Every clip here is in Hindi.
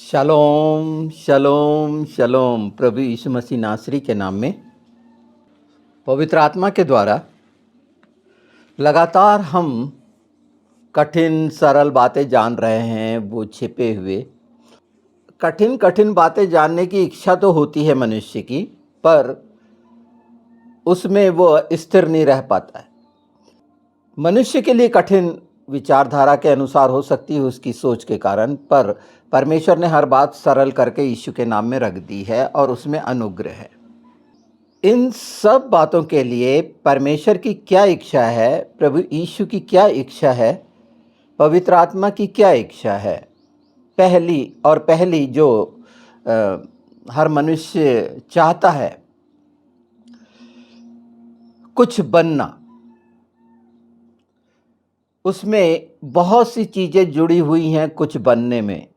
शलोम शलोम शलोम। प्रभु यीशु मसीह नासरी के नाम में पवित्र आत्मा के द्वारा लगातार हम कठिन सरल बातें जान रहे हैं। वो छिपे हुए कठिन कठिन बातें जानने की इच्छा तो होती है मनुष्य की, पर उसमें वो स्थिर नहीं रह पाता है। मनुष्य के लिए कठिन विचारधारा के अनुसार हो सकती है उसकी सोच के कारण, पर परमेश्वर ने हर बात सरल करके यीशु के नाम में रख दी है और उसमें अनुग्रह है। इन सब बातों के लिए परमेश्वर की क्या इच्छा है, प्रभु यीशु की क्या इच्छा है, पवित्र आत्मा की क्या इच्छा है। पहली जो हर मनुष्य चाहता है, कुछ बनना। उसमें बहुत सी चीज़ें जुड़ी हुई हैं कुछ बनने में।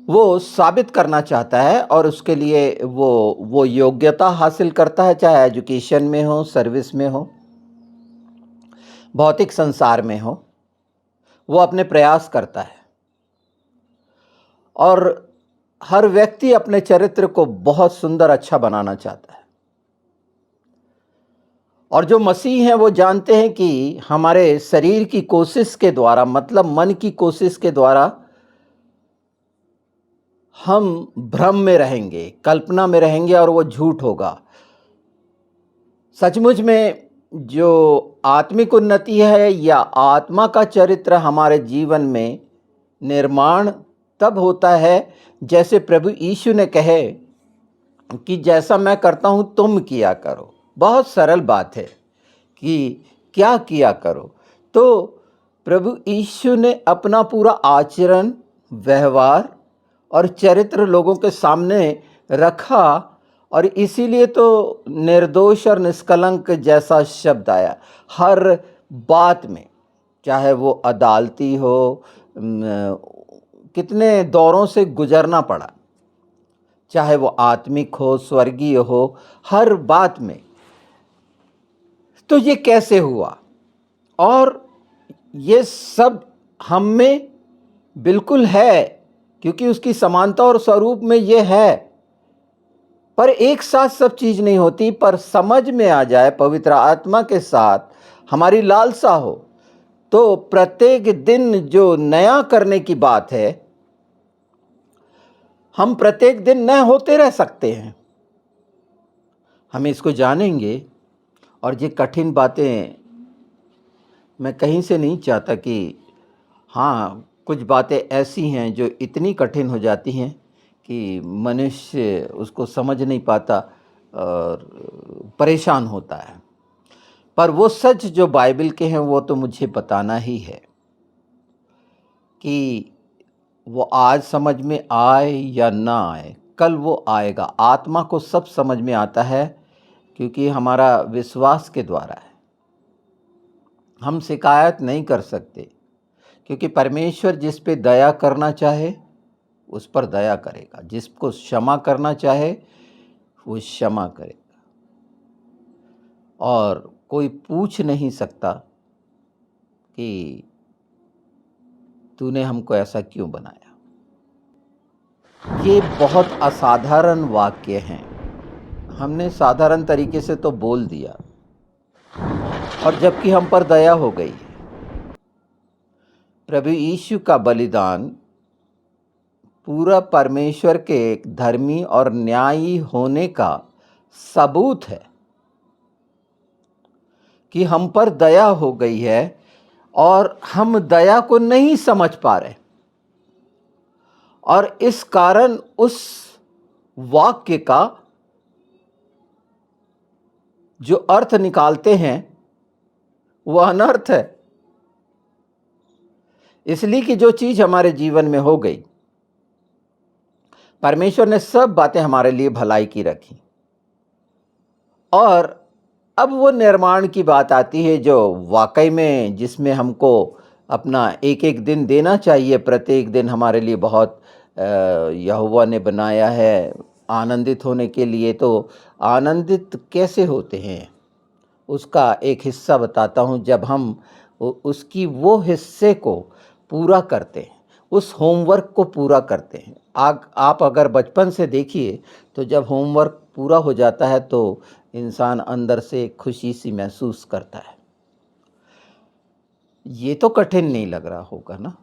वो साबित करना चाहता है और उसके लिए वो योग्यता हासिल करता है, चाहे एजुकेशन में हो, सर्विस में हो, भौतिक संसार में हो। वो अपने प्रयास करता है और हर व्यक्ति अपने चरित्र को बहुत सुंदर अच्छा बनाना चाहता है। और जो मसीह हैं वो जानते हैं कि हमारे शरीर की कोशिश के द्वारा, मतलब मन की कोशिश के द्वारा, हम भ्रम में रहेंगे, कल्पना में रहेंगे और वो झूठ होगा। सचमुच में जो आत्मिक उन्नति है या आत्मा का चरित्र हमारे जीवन में निर्माण तब होता है जैसे प्रभु यीशु ने कहे कि जैसा मैं करता हूं तुम किया करो। बहुत सरल बात है कि क्या किया करो। तो प्रभु यीशु ने अपना पूरा आचरण, व्यवहार और चरित्र लोगों के सामने रखा और इसीलिए तो निर्दोष और निष्कलंक जैसा शब्द आया हर बात में। चाहे वो अदालती हो, कितने दौरों से गुजरना पड़ा, चाहे वो आत्मिक हो, स्वर्गीय हो, हर बात में। तो ये कैसे हुआ? और ये सब हम में बिल्कुल है, क्योंकि उसकी समानता और स्वरूप में ये है। पर एक साथ सब चीज नहीं होती, पर समझ में आ जाए पवित्र आत्मा के साथ हमारी लालसा हो तो प्रत्येक दिन जो नया करने की बात है, हम प्रत्येक नए न होते रह सकते हैं। हम इसको जानेंगे। और ये कठिन बातें मैं कहीं से नहीं चाहता कि हाँ, कुछ बातें ऐसी हैं जो इतनी कठिन हो जाती हैं कि मनुष्य उसको समझ नहीं पाता और परेशान होता है। पर वो सच जो बाइबल के हैं वो तो मुझे बताना ही है कि वो आज समझ में आए या ना आए, कल वो आएगा। आत्मा को सब समझ में आता है क्योंकि हमारा विश्वास के द्वारा है। हम शिकायत नहीं कर सकते क्योंकि परमेश्वर जिस पे दया करना चाहे उस पर दया करेगा, जिसको क्षमा करना चाहे वो क्षमा करेगा। और कोई पूछ नहीं सकता कि तूने हमको ऐसा क्यों बनाया। ये बहुत असाधारण वाक्य हैं, हमने साधारण तरीके से तो बोल दिया, और जबकि हम पर दया हो गई है। प्रभु यीशु का बलिदान पूरा परमेश्वर के धर्मी और न्यायी होने का सबूत है कि हम पर दया हो गई है और हम दया को नहीं समझ पा रहे। और इस कारण उस वाक्य का जो अर्थ निकालते हैं वो अनर्थ है। इसलिए कि जो चीज हमारे जीवन में हो गई, परमेश्वर ने सब बातें हमारे लिए भलाई की रखी। और अब वो निर्माण की बात आती है जो वाकई में, जिसमें हमको अपना एक एक दिन देना चाहिए। प्रत्येक दिन हमारे लिए बहुत यहोवा ने बनाया है आनंदित होने के लिए। तो आनंदित कैसे होते हैं उसका एक हिस्सा बताता हूँ। जब हम उसकी वो हिस्से को पूरा करते हैं, उस होमवर्क को पूरा करते हैं। आप अगर बचपन से देखिए तो जब होमवर्क पूरा हो जाता है तो इंसान अंदर से खुशी सी महसूस करता है। ये तो कठिन नहीं लग रहा होगा ना?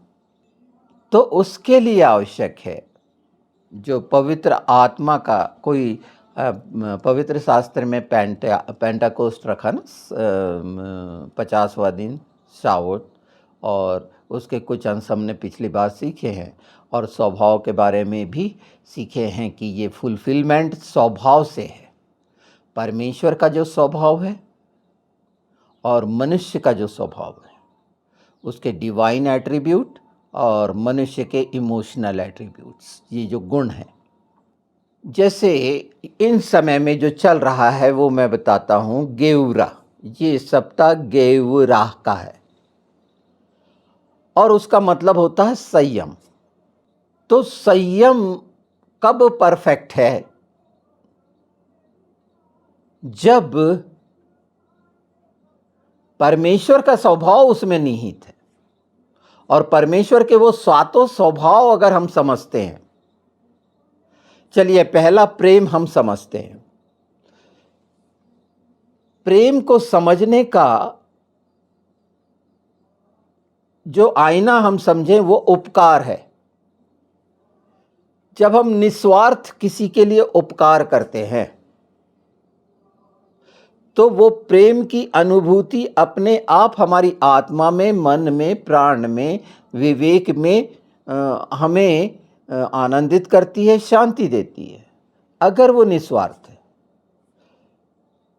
तो उसके लिए आवश्यक है जो पवित्र आत्मा का कोई पवित्र शास्त्र में पेंटाकोस्ट रखा ना, 50वां दिन शावोत, और उसके कुछ अंश हमने पिछली बार सीखे हैं और स्वभाव के बारे में भी सीखे हैं कि ये फुलफिलमेंट स्वभाव से है। परमेश्वर का जो स्वभाव है और मनुष्य का जो स्वभाव है, उसके डिवाइन एट्रीब्यूट और मनुष्य के इमोशनल एट्रीब्यूट्स, ये जो गुण हैं। जैसे इन समय में जो चल रहा है वो मैं बताता हूँ। गेवरा, ये सप्ताह गेवराह का है और उसका मतलब होता है संयम। तो संयम कब परफेक्ट है? जब परमेश्वर का स्वभाव उसमें निहित है और परमेश्वर के वो सातों स्वभाव अगर हम समझते हैं। चलिए पहला प्रेम हम समझते हैं। प्रेम को समझने का जो आईना हम समझें वो उपकार है। जब हम निस्वार्थ किसी के लिए उपकार करते हैं तो वो प्रेम की अनुभूति अपने आप हमारी आत्मा में, मन में, प्राण में, विवेक में हमें आनंदित करती है, शांति देती है, अगर वो निस्वार्थ है।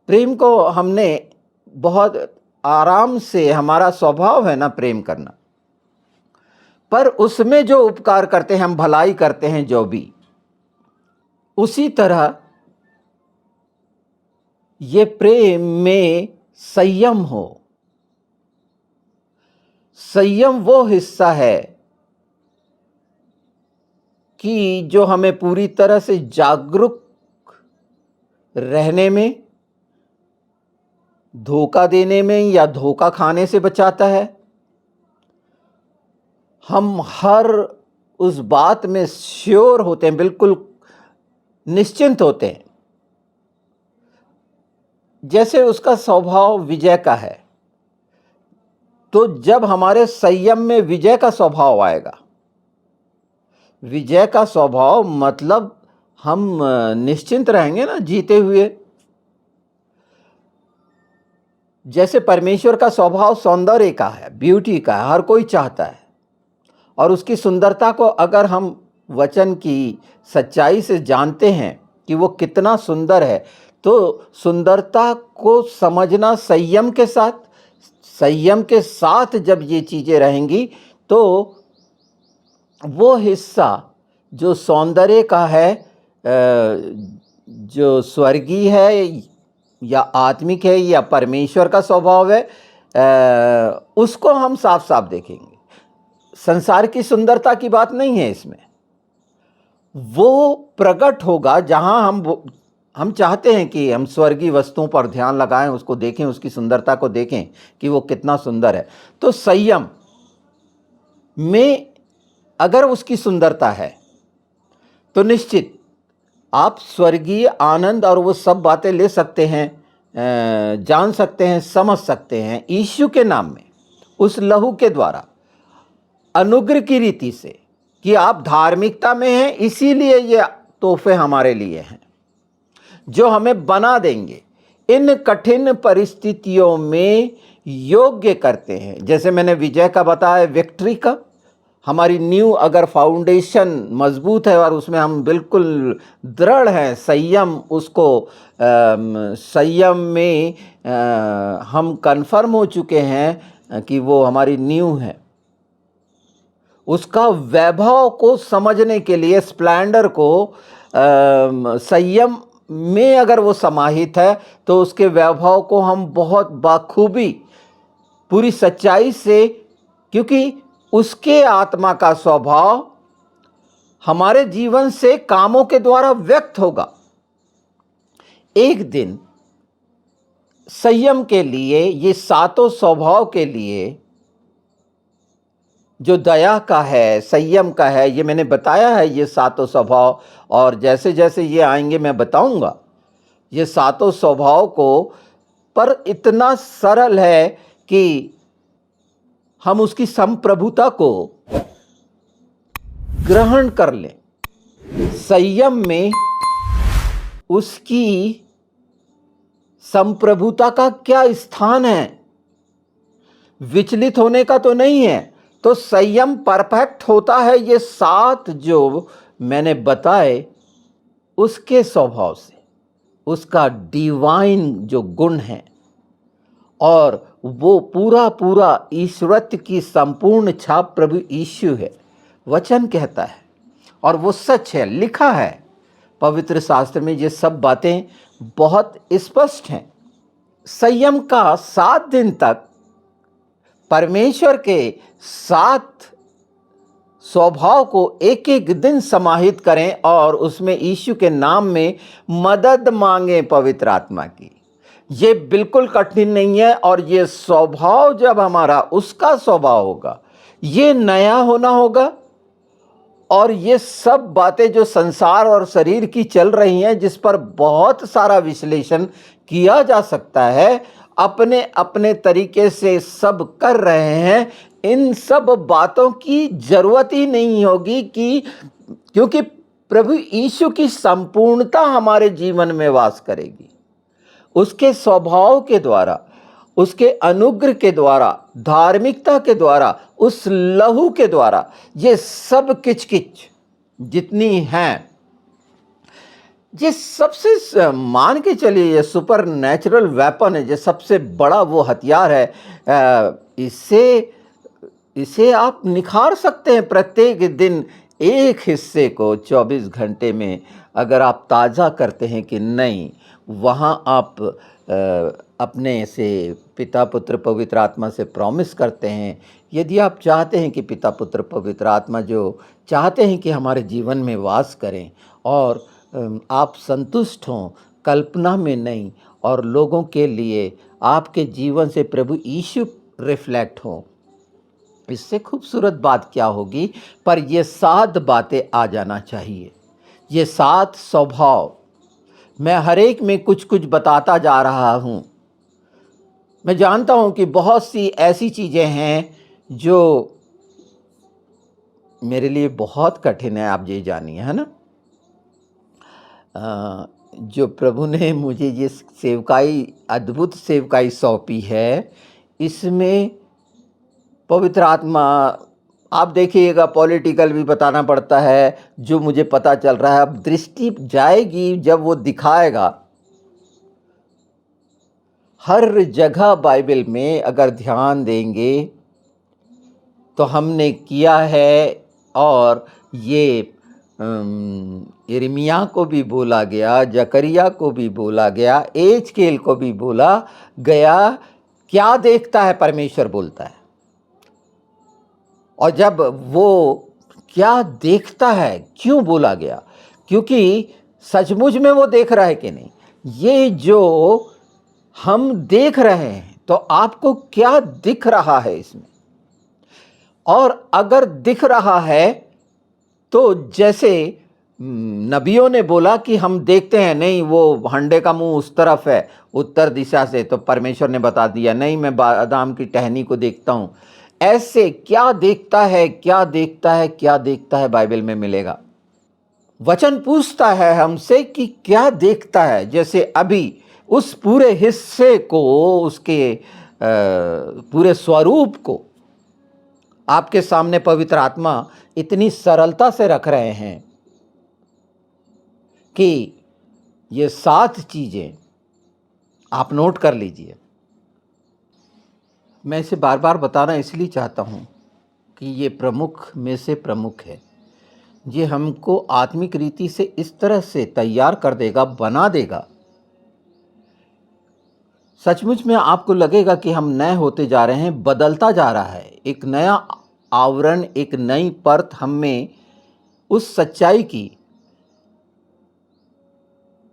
प्रेम को हमने बहुत आराम से, हमारा स्वभाव है ना प्रेम करना, पर उसमें जो उपकार करते हैं, हम भलाई करते हैं जो भी, उसी तरह ये प्रेम में संयम हो। संयम वो हिस्सा है कि जो हमें पूरी तरह से जागरूक रहने में, धोखा देने में या धोखा खाने से बचाता है। हम हर उस बात में श्योर होते हैं, बिल्कुल निश्चिंत होते हैं। जैसे उसका स्वभाव विजय का है, तो जब हमारे संयम में विजय का स्वभाव आएगा, विजय का स्वभाव मतलब हम निश्चिंत रहेंगे ना, जीते हुए। जैसे परमेश्वर का स्वभाव सौंदर्य का है, ब्यूटी का है, हर कोई चाहता है, और उसकी सुंदरता को अगर हम वचन की सच्चाई से जानते हैं कि वो कितना सुंदर है, तो सुंदरता को समझना संयम के साथ जब ये चीज़ें रहेंगी तो वो हिस्सा जो सौंदर्य का है, जो स्वर्गीय है या आत्मिक है या परमेश्वर का स्वभाव है, उसको हम साफ साफ देखेंगे। संसार की सुंदरता की बात नहीं है इसमें। वो प्रकट होगा जहां हम चाहते हैं कि हम स्वर्गीय वस्तुओं पर ध्यान लगाएं, उसको देखें, उसकी सुंदरता को देखें कि वो कितना सुंदर है। तो संयम में अगर उसकी सुंदरता है तो निश्चित आप स्वर्गीय आनंद और वो सब बातें ले सकते हैं, जान सकते हैं, समझ सकते हैं यीशु के नाम में, उस लहू के द्वारा, अनुग्रह की रीति से, कि आप धार्मिकता में हैं, इसीलिए ये तोहफे हमारे लिए हैं जो हमें बना देंगे, इन कठिन परिस्थितियों में योग्य करते हैं। जैसे मैंने विजय का बताया, विक्ट्री का, हमारी नींव अगर फाउंडेशन मजबूत है और उसमें हम बिल्कुल दृढ़ हैं, संयम उसको संयम में हम कन्फर्म हो चुके हैं कि वो हमारी नींव है, उसका वैभव को समझने के लिए, स्प्लेंडर को, संयम में अगर वो समाहित है तो उसके वैभव को हम बहुत बाखूबी, पूरी सच्चाई से, क्योंकि उसके आत्मा का स्वभाव हमारे जीवन से कामों के द्वारा व्यक्त होगा। एक दिन संयम के लिए, ये सातों स्वभाव के लिए जो दया का है, संयम का है, ये मैंने बताया है ये सातों स्वभाव, और जैसे जैसे ये आएंगे मैं बताऊंगा ये सातों स्वभाव को। पर इतना सरल है कि हम उसकी संप्रभुता को ग्रहण कर लें। संयम में उसकी संप्रभुता का क्या स्थान है, विचलित होने का तो नहीं है। तो संयम परफेक्ट होता है ये सात जो मैंने बताए उसके स्वभाव से, उसका डिवाइन जो गुण है, और वो पूरा पूरा ईश्वरत्व की संपूर्ण छाप प्रभु यीशु है। वचन कहता है और वो सच है, लिखा है पवित्र शास्त्र में, ये सब बातें बहुत स्पष्ट हैं। संयम का 7 दिन तक परमेश्वर के 7 स्वभाव को एक एक दिन समाहित करें और उसमें यीशु के नाम में मदद मांगे पवित्र आत्मा की। ये बिल्कुल कठिन नहीं है, और ये स्वभाव जब हमारा उसका स्वभाव होगा, ये नया होना होगा। और ये सब बातें जो संसार और शरीर की चल रही हैं, जिस पर बहुत सारा विश्लेषण किया जा सकता है, अपने अपने तरीके से सब कर रहे हैं, इन सब बातों की जरूरत ही नहीं होगी क्योंकि प्रभु यीशु की संपूर्णता हमारे जीवन में वास करेगी। उसके स्वभाव के द्वारा, उसके अनुग्रह के द्वारा, धार्मिकता के द्वारा, उस लहू के द्वारा, ये सब किचकिच जितनी हैं, ये सबसे मान के चलिए ये सुपर नेचुरल वेपन है, ये सबसे बड़ा वो हथियार है। इसे आप निखार सकते हैं प्रत्येक दिन एक हिस्से को 24 घंटे में। अगर आप ताज़ा करते हैं कि नहीं, वहाँ आप अपने से पिता पुत्र पवित्र आत्मा से प्रॉमिस करते हैं। यदि आप चाहते हैं कि पिता पुत्र पवित्र आत्मा जो चाहते हैं कि हमारे जीवन में वास करें, और आप संतुष्ट हों, कल्पना में नहीं, और लोगों के लिए आपके जीवन से प्रभु यीशु रिफ्लेक्ट हो, इससे खूबसूरत बात क्या होगी। पर ये 7 बातें आ जाना चाहिए, ये 7 स्वभाव। मैं हर एक में कुछ कुछ बताता जा रहा हूँ। मैं जानता हूँ कि बहुत सी ऐसी चीज़ें हैं जो मेरे लिए बहुत कठिन है, आप ये जानिए, है ना। जो प्रभु ने मुझे ये सेवकाई, अद्भुत सेवकाई सौंपी है, इसमें पवित्र आत्मा, आप देखिएगा पॉलिटिकल भी बताना पड़ता है, जो मुझे पता चल रहा है। अब दृष्टि जाएगी जब वो दिखाएगा। हर जगह बाइबल में अगर ध्यान देंगे तो हमने किया है, और ये यिर्मयाह को भी बोला गया, जकरिया को भी बोला गया, एजकेल को भी बोला गया। क्या देखता है परमेश्वर बोलता है, और जब वो क्या देखता है क्यों बोला गया, क्योंकि सचमुच में वो देख रहा है कि नहीं। ये जो हम देख रहे हैं, तो आपको क्या दिख रहा है इसमें, और अगर दिख रहा है तो जैसे नबियों ने बोला कि हम देखते हैं, नहीं वो हंडे का मुंह उस तरफ है उत्तर दिशा से, तो परमेश्वर ने बता दिया नहीं मैं बादाम की टहनी को देखता हूं। ऐसे क्या देखता है, क्या देखता है, क्या देखता है, बाइबल में मिलेगा। वचन पूछता है हमसे कि क्या देखता है। जैसे अभी उस पूरे हिस्से को, उसके पूरे स्वरूप को आपके सामने पवित्र आत्मा इतनी सरलता से रख रहे हैं कि ये 7 चीजें आप नोट कर लीजिए। मैं इसे बार बार बताना इसलिए चाहता हूँ कि ये प्रमुख में से प्रमुख है। ये हमको आत्मिक रीति से इस तरह से तैयार कर देगा, बना देगा, सचमुच में आपको लगेगा कि हम नए होते जा रहे हैं, बदलता जा रहा है। एक नया आवरण, एक नई परत हमें उस सच्चाई की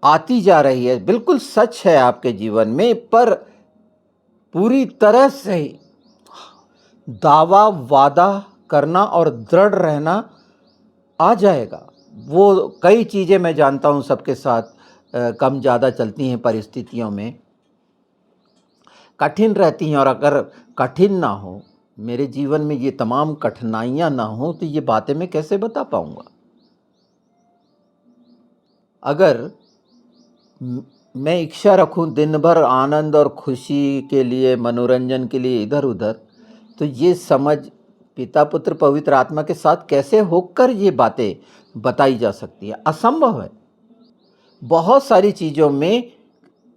आती जा रही है। बिल्कुल सच है आपके जीवन में, पर पूरी तरह से दावा वादा करना और दृढ़ रहना आ जाएगा। वो कई चीज़ें मैं जानता हूँ सबके साथ कम ज़्यादा चलती हैं, परिस्थितियों में कठिन रहती हैं, और अगर कठिन ना हो, मेरे जीवन में ये तमाम कठिनाइयाँ ना हो, तो ये बातें मैं कैसे बता पाऊँगा? अगर मैं इच्छा रखूं दिन भर आनंद और खुशी के लिए, मनोरंजन के लिए इधर उधर, तो ये समझ पिता पुत्र पवित्र आत्मा के साथ कैसे होकर ये बातें बताई जा सकती है? असंभव है। बहुत सारी चीज़ों में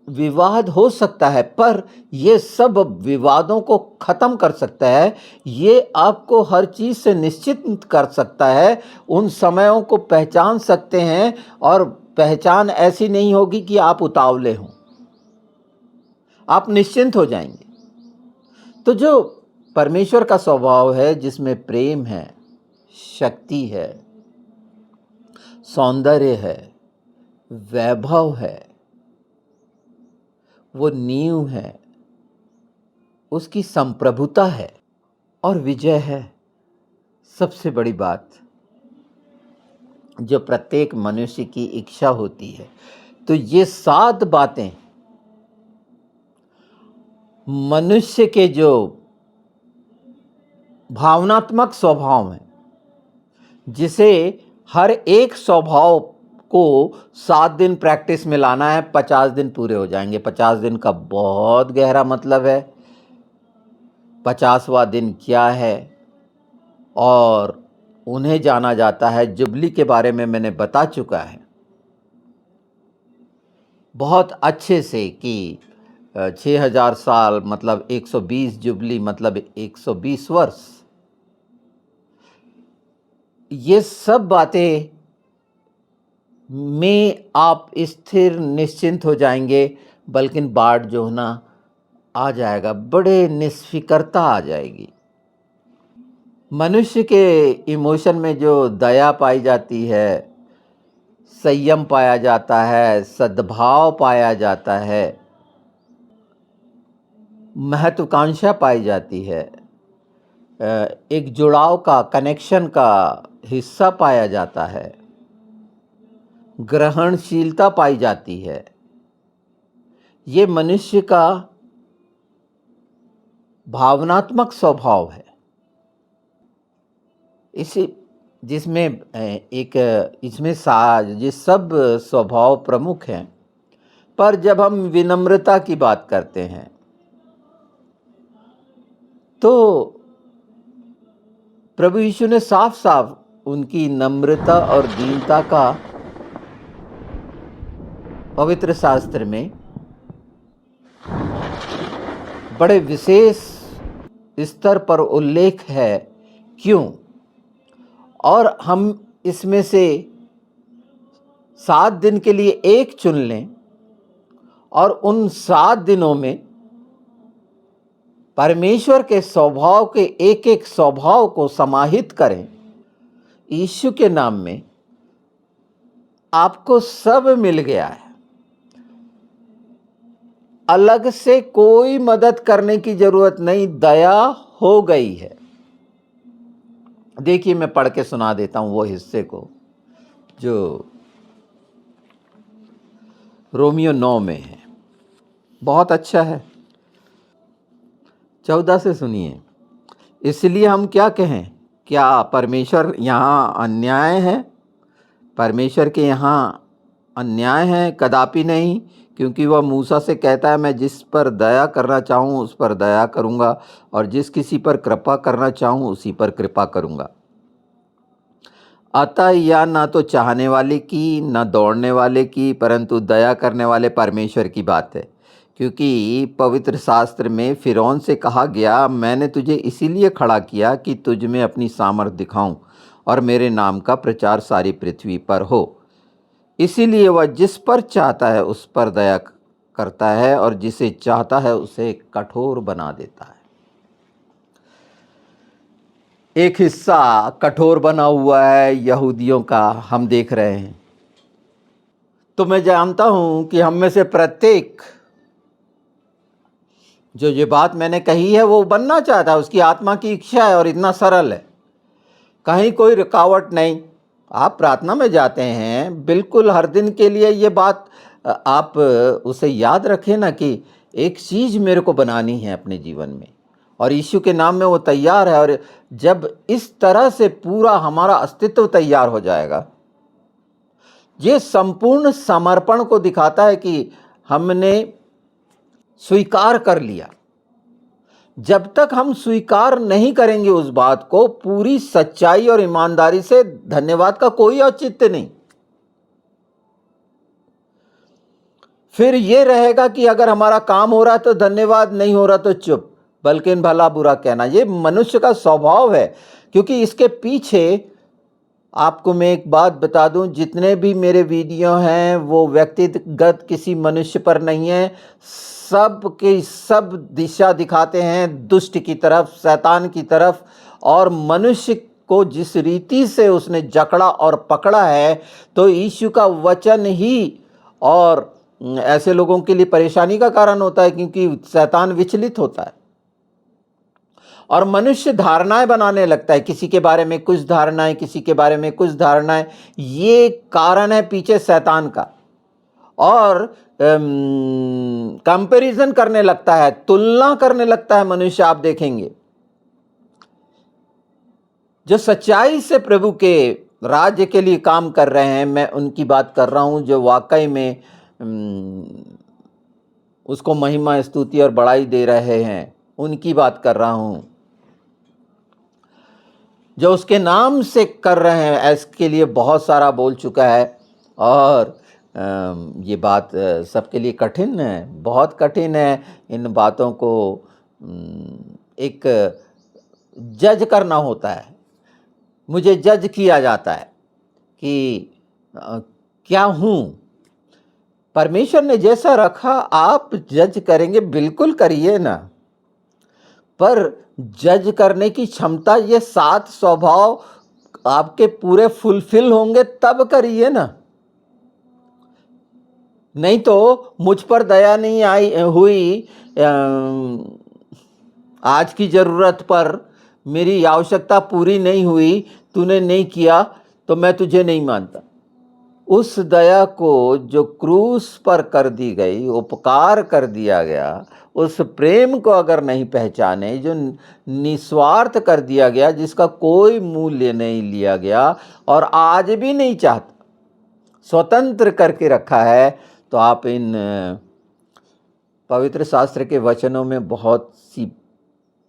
विवाद हो सकता है, पर ये सब विवादों को ख़त्म कर सकता है। ये आपको हर चीज़ से निश्चित कर सकता है, उन समयों को पहचान सकते हैं, और पहचान ऐसी नहीं होगी कि आप उतावले हों, आप निश्चिंत हो जाएंगे। तो जो परमेश्वर का स्वभाव है, जिसमें प्रेम है, शक्ति है, सौंदर्य है, वैभव है, वो नींव है, उसकी संप्रभुता है और विजय है। सबसे बड़ी बात जो प्रत्येक मनुष्य की इच्छा होती है। तो ये 7 बातें मनुष्य के जो भावनात्मक स्वभाव हैं, जिसे हर एक स्वभाव को 7 दिन प्रैक्टिस में लाना है, 50 दिन पूरे हो जाएंगे। 50 दिन का बहुत गहरा मतलब है। 50वां दिन क्या है, और उन्हें जाना जाता है, जुबली के बारे में मैंने बता चुका है बहुत अच्छे से कि 6000 साल मतलब 120 जुबली मतलब 120 वर्ष। ये सब बातें में आप स्थिर निश्चिंत हो जाएंगे, बल्कि बाढ़ जो ना आ जाएगा, बड़े निष्फिकरता आ जाएगी। मनुष्य के इमोशन में जो दया पाई जाती है, संयम पाया जाता है, सद्भाव पाया जाता है, महत्वाकांक्षा पाई जाती है, एक जुड़ाव का, कनेक्शन का हिस्सा पाया जाता है, ग्रहणशीलता पाई जाती है, ये मनुष्य का भावनात्मक स्वभाव है। इसी जिसमें एक इसमें ये सब स्वभाव प्रमुख हैं, पर जब हम विनम्रता की बात करते हैं, तो प्रभु यीशु ने साफ साफ उनकी नम्रता और दीनता का पवित्र शास्त्र में बड़े विशेष स्तर पर उल्लेख है। क्यों? और हम इसमें से 7 दिन के लिए एक चुन लें, और उन 7 दिनों में परमेश्वर के स्वभाव के एक एक स्वभाव को समाहित करें यीशु के नाम में, आपको सब मिल गया है। अलग से कोई मदद करने की जरूरत नहीं, दया हो गई है। देखिए, मैं पढ़ के सुना देता हूं वो हिस्से को जो रोमियो 9 में है, बहुत अच्छा है। 14 से सुनिए। इसलिए हम क्या कहें? क्या परमेश्वर यहाँ अन्याय है? परमेश्वर के यहाँ अन्याय है? कदापि नहीं, क्योंकि वह मूसा से कहता है, मैं जिस पर दया करना चाहूँ उस पर दया करूँगा, और जिस किसी पर कृपा करना चाहूँ उसी पर कृपा करूँगा। अतः यह ना तो चाहने वाले की, न दौड़ने वाले की, परंतु दया करने वाले परमेश्वर की बात है। क्योंकि पवित्र शास्त्र में फिरौन से कहा गया, मैंने तुझे इसीलिए खड़ा किया कि तुझ में अपनी सामर्थ दिखाऊं और मेरे नाम का प्रचार सारी पृथ्वी पर हो। इसीलिए वह जिस पर चाहता है उस पर दया करता है, और जिसे चाहता है उसे कठोर बना देता है। एक हिस्सा कठोर बना हुआ है यहूदियों का, हम देख रहे हैं। तो मैं जानता हूं कि हम में से प्रत्येक जो ये बात मैंने कही है वो बनना चाहता है, उसकी आत्मा की इच्छा है, और इतना सरल है। कहीं कोई रुकावट नहीं। आप प्रार्थना में जाते हैं, बिल्कुल हर दिन के लिए ये बात आप उसे याद रखें ना कि एक चीज़ मेरे को बनानी है अपने जीवन में, और यीशु के नाम में वो तैयार है। और जब इस तरह से पूरा हमारा अस्तित्व तैयार हो जाएगा, ये संपूर्ण समर्पण को दिखाता है कि हमने स्वीकार कर लिया। जब तक हम स्वीकार नहीं करेंगे उस बात को पूरी सच्चाई और ईमानदारी से, धन्यवाद का कोई औचित्य नहीं। फिर ये रहेगा कि अगर हमारा काम हो रहा है तो धन्यवाद, नहीं हो रहा तो चुप, बल्कि भला बुरा कहना। ये मनुष्य का स्वभाव है। क्योंकि इसके पीछे आपको मैं एक बात बता दूं, जितने भी मेरे वीडियो हैं वो व्यक्तिगत किसी मनुष्य पर नहीं है, सब के सब दिशा दिखाते हैं दुष्ट की तरफ, शैतान की तरफ। और मनुष्य को जिस रीति से उसने जकड़ा और पकड़ा है, तो यीशु का वचन ही और ऐसे लोगों के लिए परेशानी का कारण होता है, क्योंकि शैतान विचलित होता है और मनुष्य धारणाएं बनाने लगता है, किसी के बारे में कुछ धारणाएं, किसी के बारे में कुछ धारणाएं। ये कारण है पीछे शैतान का। और कंपैरिजन करने लगता है, तुलना करने लगता है मनुष्य। आप देखेंगे जो सच्चाई से प्रभु के राज्य के लिए काम कर रहे हैं, मैं उनकी बात कर रहा हूं, जो वाकई में उसको महिमा, स्तुति और बड़ाई दे रहे हैं, उनकी बात कर रहा हूं। जो उसके नाम से कर रहे हैं, इसके लिए बहुत सारा बोल चुका है। और ये बात सबके लिए कठिन है, बहुत कठिन है इन बातों को एक जज करना होता है। मुझे जज किया जाता है कि क्या हूँ। परमेश्वर ने जैसा रखा आप जज करेंगे, बिल्कुल करिए ना, पर जज करने की क्षमता, ये 7 स्वभाव आपके पूरे फुलफिल होंगे तब करिए ना। नहीं तो मुझ पर दया नहीं आई हुई, आज की ज़रूरत पर मेरी आवश्यकता पूरी नहीं हुई, तूने नहीं किया तो मैं तुझे नहीं मानता। उस दया को जो क्रूस पर कर दी गई, उपकार कर दिया गया, उस प्रेम को अगर नहीं पहचाने, जो निस्वार्थ कर दिया गया, जिसका कोई मूल्य नहीं लिया गया और आज भी नहीं चाहता, स्वतंत्र करके रखा है, तो आप इन पवित्र शास्त्र के वचनों में बहुत सी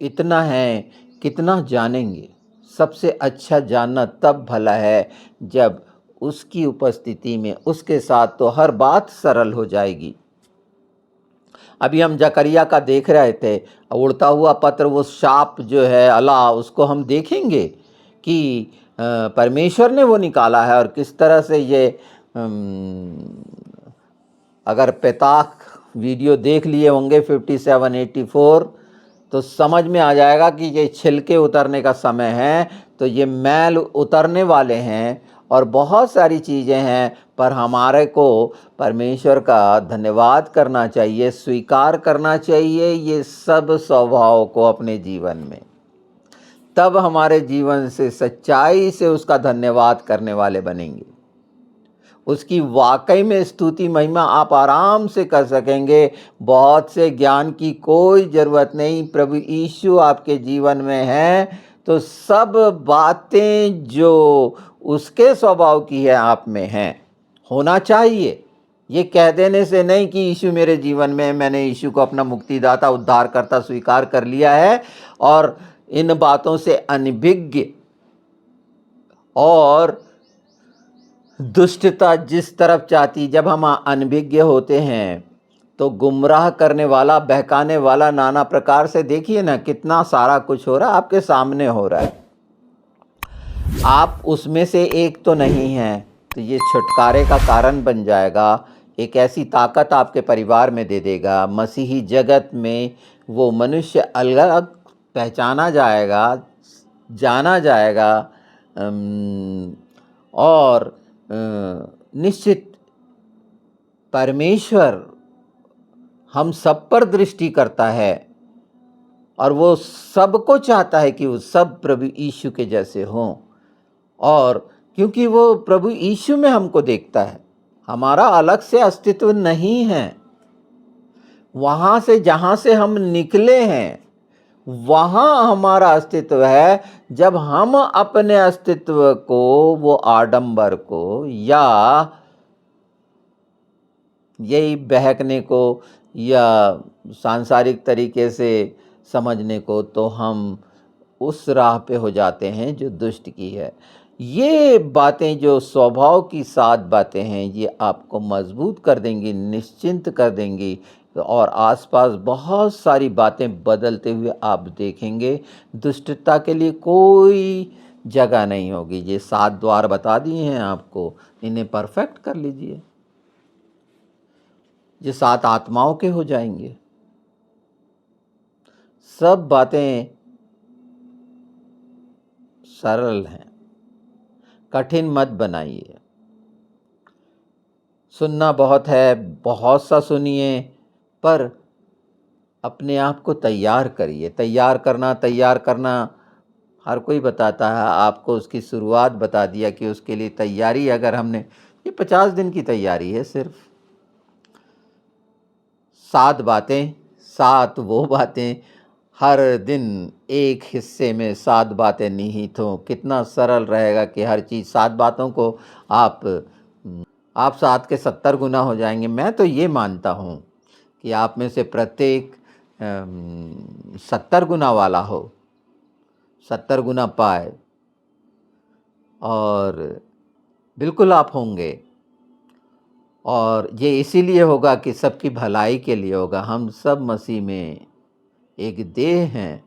इतना है, कितना जानेंगे। सबसे अच्छा जानना तब भला है जब उसकी उपस्थिति में, उसके साथ तो हर बात सरल हो जाएगी। अभी हम जकरिया का देख रहे थे, उड़ता हुआ पत्र, वो शाप जो है अला, उसको हम देखेंगे कि परमेश्वर ने वो निकाला है। और किस तरह से ये अगर पेताक वीडियो देख लिए होंगे 5784, तो समझ में आ जाएगा कि ये छिलके उतरने का समय है, तो ये मैल उतरने वाले हैं और बहुत सारी चीज़ें हैं। पर हमारे को परमेश्वर का धन्यवाद करना चाहिए, स्वीकार करना चाहिए ये सब स्वभाव को अपने जीवन में। तब हमारे जीवन से सच्चाई से उसका धन्यवाद करने वाले बनेंगे। उसकी वाकई में स्तुति महिमा आप आराम से कर सकेंगे। बहुत से ज्ञान की कोई ज़रूरत नहीं। प्रभु यीशु आपके जीवन में है तो सब बातें जो उसके स्वभाव की है आप में हैं, होना चाहिए। ये कह देने से नहीं कि यीशु मेरे जीवन में, मैंने यीशु को अपना मुक्तिदाता, उद्धारकर्ता स्वीकार कर लिया है और इन बातों से अनभिज्ञ और दुष्टता जिस तरफ चाहती, जब हम अनभिज्ञ होते हैं तो गुमराह करने वाला, बहकाने वाला नाना प्रकार से, देखिए ना कितना सारा कुछ हो रहा है, आपके सामने हो रहा है। आप उसमें से एक तो नहीं हैं, तो ये छुटकारे का कारण बन जाएगा। एक ऐसी ताकत आपके परिवार में दे देगा। मसीही जगत में वो मनुष्य अलग पहचाना जाएगा, जाना जाएगा। और निश्चित परमेश्वर हम सब पर दृष्टि करता है और वो सबको चाहता है कि वो सब प्रभु यीशु के जैसे हों। और क्योंकि वो प्रभु यीशु में हमको देखता है, हमारा अलग से अस्तित्व नहीं है। वहाँ से जहाँ से हम निकले हैं, वहाँ हमारा अस्तित्व है। जब हम अपने अस्तित्व को, वो आडंबर को या यही बहकने को या सांसारिक तरीके से समझने को, तो हम उस राह पे हो जाते हैं जो दुष्ट की है। ये बातें जो स्वभाव की 7 बातें हैं, ये आपको मजबूत कर देंगी, निश्चिंत कर देंगी और आसपास बहुत सारी बातें बदलते हुए आप देखेंगे। दुष्टता के लिए कोई जगह नहीं होगी। ये 7 द्वार बता दिए हैं आपको, इन्हें परफेक्ट कर लीजिए। ये 7 आत्माओं के हो जाएंगे। सब बातें सरल हैं, कठिन मत बनाइए। सुनना बहुत है, बहुत सा सुनिए, पर अपने आप को तैयार करिए। तैयार करना हर कोई बताता है। आपको उसकी शुरुआत बता दिया कि उसके लिए तैयारी अगर हमने, ये 50 दिन की तैयारी है सिर्फ। 7 बातें, 7 वो बातें, हर दिन एक हिस्से में 7 बातें निहित हों। कितना सरल रहेगा कि हर चीज़ 7 बातों को आप 7 के 70 गुना हो जाएंगे। मैं तो ये मानता हूँ कि आप में से प्रत्येक 70 गुना वाला हो, 70 गुना पाए, और बिल्कुल आप होंगे। और ये इसीलिए होगा कि सबकी भलाई के लिए होगा। हम सब मसीह में एक देह हैं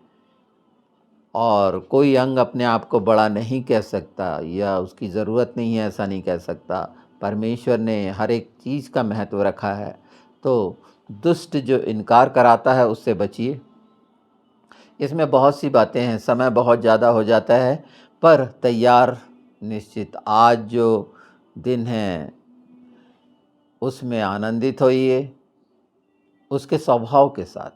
और कोई अंग अपने आप को बड़ा नहीं कह सकता या उसकी ज़रूरत नहीं है, ऐसा नहीं कह सकता। परमेश्वर ने हर एक चीज़ का महत्व रखा है। तो दुष्ट जो इनकार कराता है, उससे बचिए। इसमें बहुत सी बातें हैं, समय बहुत ज़्यादा हो जाता है, पर तैयार निश्चित। आज जो दिन है उसमें आनंदित होइए, उसके स्वभाव के साथ।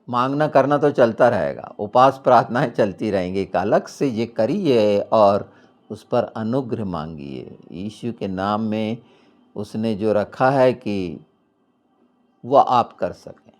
मांगना करना तो चलता रहेगा, उपास प्रार्थनाएं चलती रहेंगी। एक अलग से ये करिए और उस पर अनुग्रह मांगिए यीशु के नाम में। उसने जो रखा है कि वह आप कर सकें।